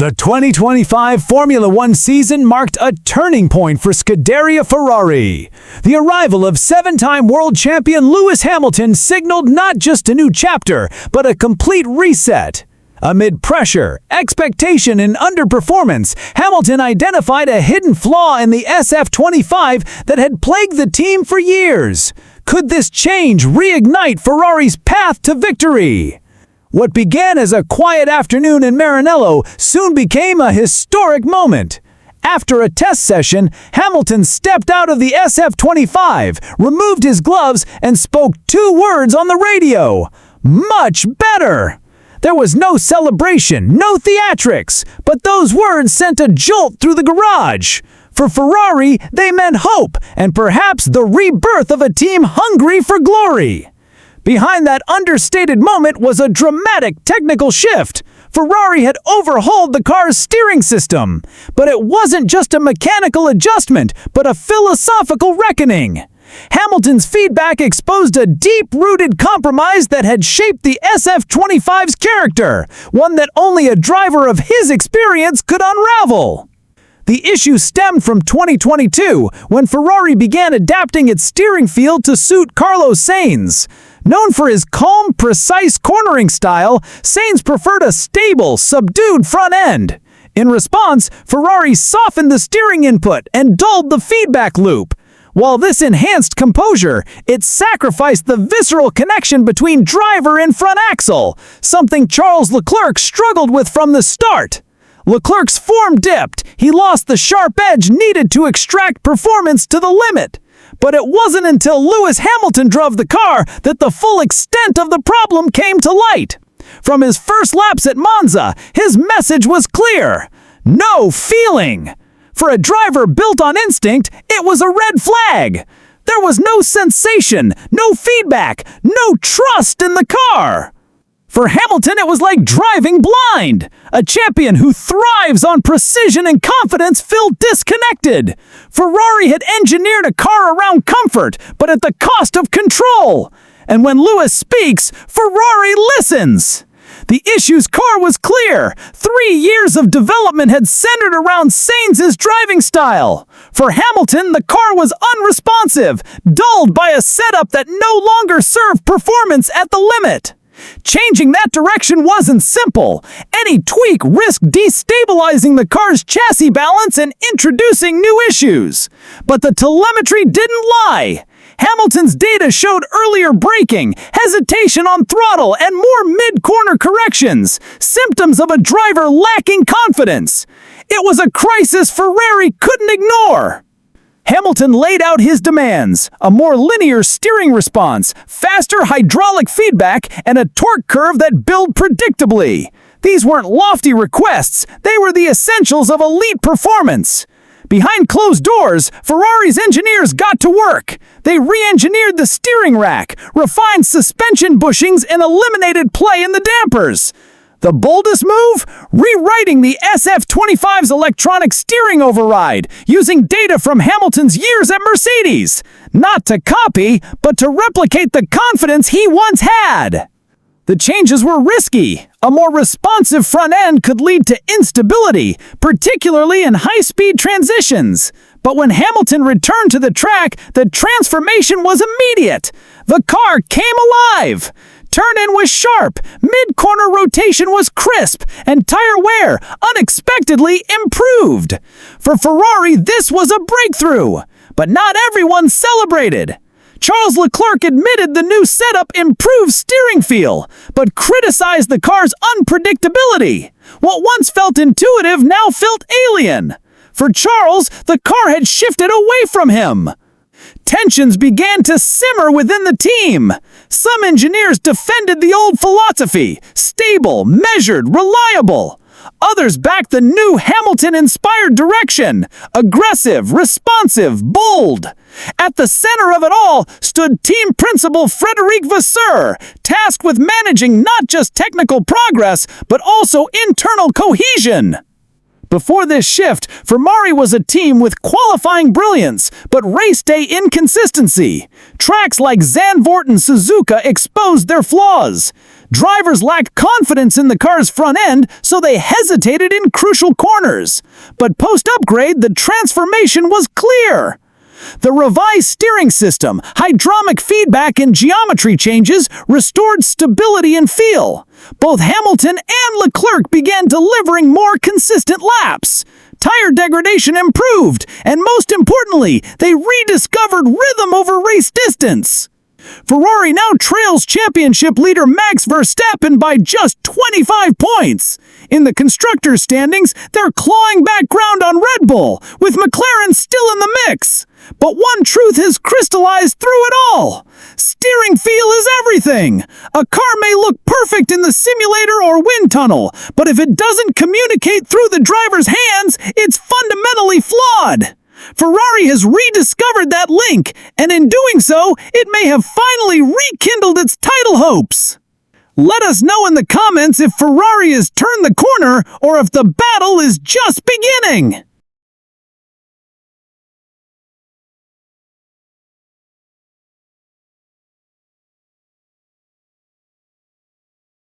The 2025 Formula One season marked a turning point for Scuderia Ferrari. The arrival of seven-time world champion Lewis Hamilton signaled not just a new chapter, but a complete reset. Amid pressure, expectation, and underperformance, Hamilton identified a hidden flaw in the SF25 that had plagued the team for years. Could this change reignite Ferrari's path to victory? What began as a quiet afternoon in Maranello soon became a historic moment. After a test session, Hamilton stepped out of the SF25, removed his gloves, and spoke two words on the radio: "Much better." There was no celebration, no theatrics, but those words sent a jolt through the garage. For Ferrari, they meant hope, and perhaps the rebirth of a team hungry for glory. Behind that understated moment was a dramatic technical shift. Ferrari had overhauled the car's steering system. But it wasn't just a mechanical adjustment, but a philosophical reckoning. Hamilton's feedback exposed a deep-rooted compromise that had shaped the SF25's character, one that only a driver of his experience could unravel. The issue stemmed from 2022, when Ferrari began adapting its steering field to suit Carlos Sainz. Known for his calm, precise cornering style, Sainz preferred a stable, subdued front end. In response, Ferrari softened the steering input and dulled the feedback loop. While this enhanced composure, it sacrificed the visceral connection between driver and front axle, something Charles Leclerc struggled with from the start. Leclerc's form dipped. He lost the sharp edge needed to extract performance to the limit. But it wasn't until Lewis Hamilton drove the car that the full extent of the problem came to light. From his first laps at Monza, his message was clear: no feeling. For a driver built on instinct, it was a red flag. There was no sensation, no feedback, no trust in the car. For Hamilton, it was like driving blind. A champion who thrives on precision and confidence felt disconnected. Ferrari had engineered a car around comfort, but at the cost of control. And when Lewis speaks, Ferrari listens. The issue's car was clear. 3 years of development had centered around Sainz's driving style. For Hamilton, the car was unresponsive, dulled by a setup that no longer served performance at the limit. Changing that direction wasn't simple. Any tweak risked destabilizing the car's chassis balance and introducing new issues. But the telemetry didn't lie. Hamilton's data showed earlier braking, hesitation on throttle, and more mid-corner corrections, symptoms of a driver lacking confidence. It was a crisis Ferrari couldn't ignore. Hamilton laid out his demands: a more linear steering response, faster hydraulic feedback, and a torque curve that built predictably. These weren't lofty requests, they were the essentials of elite performance. Behind closed doors, Ferrari's engineers got to work. They re-engineered the steering rack, refined suspension bushings, and eliminated play in the dampers. The boldest move? Rewriting the SF25's electronic steering override, using data from Hamilton's years at Mercedes. Not to copy, but to replicate the confidence he once had. The changes were risky. A more responsive front end could lead to instability, particularly in high-speed transitions. But when Hamilton returned to the track, the transformation was immediate. The car came alive. Turn-in was sharp, mid-corner rotation was crisp, and tire wear unexpectedly improved. For Ferrari, this was a breakthrough. But not everyone celebrated. Charles Leclerc admitted the new setup improved steering feel, but criticized the car's unpredictability. What once felt intuitive now felt alien. For Charles, the car had shifted away from him. Tensions began to simmer within the team. Some engineers defended the old philosophy: stable, measured, reliable. Others backed the new Hamilton-inspired direction: aggressive, responsive, bold. At the center of it all stood team principal Frédéric Vasseur, tasked with managing not just technical progress, but also internal cohesion. Before this shift, Ferrari was a team with qualifying brilliance, but race day inconsistency. Tracks like Zandvoort and Suzuka exposed their flaws. Drivers lacked confidence in the car's front end, so they hesitated in crucial corners. But post-upgrade, the transformation was clear. The revised steering system, hydraulic feedback, and geometry changes restored stability and feel. Both Hamilton and Leclerc began delivering more consistent laps. Tire degradation improved, and most importantly, they rediscovered rhythm over race distance. Ferrari now trails championship leader Max Verstappen by just 25 points. In the constructors' standings, they're clawing back ground on Red Bull, with McLaren still in the mix. But one truth has crystallized through it all. Steering feel is everything. A car may look perfect in the simulator or wind tunnel, but if it doesn't communicate through the driver's hands, it's fundamentally flawed. Ferrari has rediscovered that link, and in doing so, it may have finally rekindled its title hopes. Let us know in the comments if Ferrari has turned the corner or if the battle is just beginning.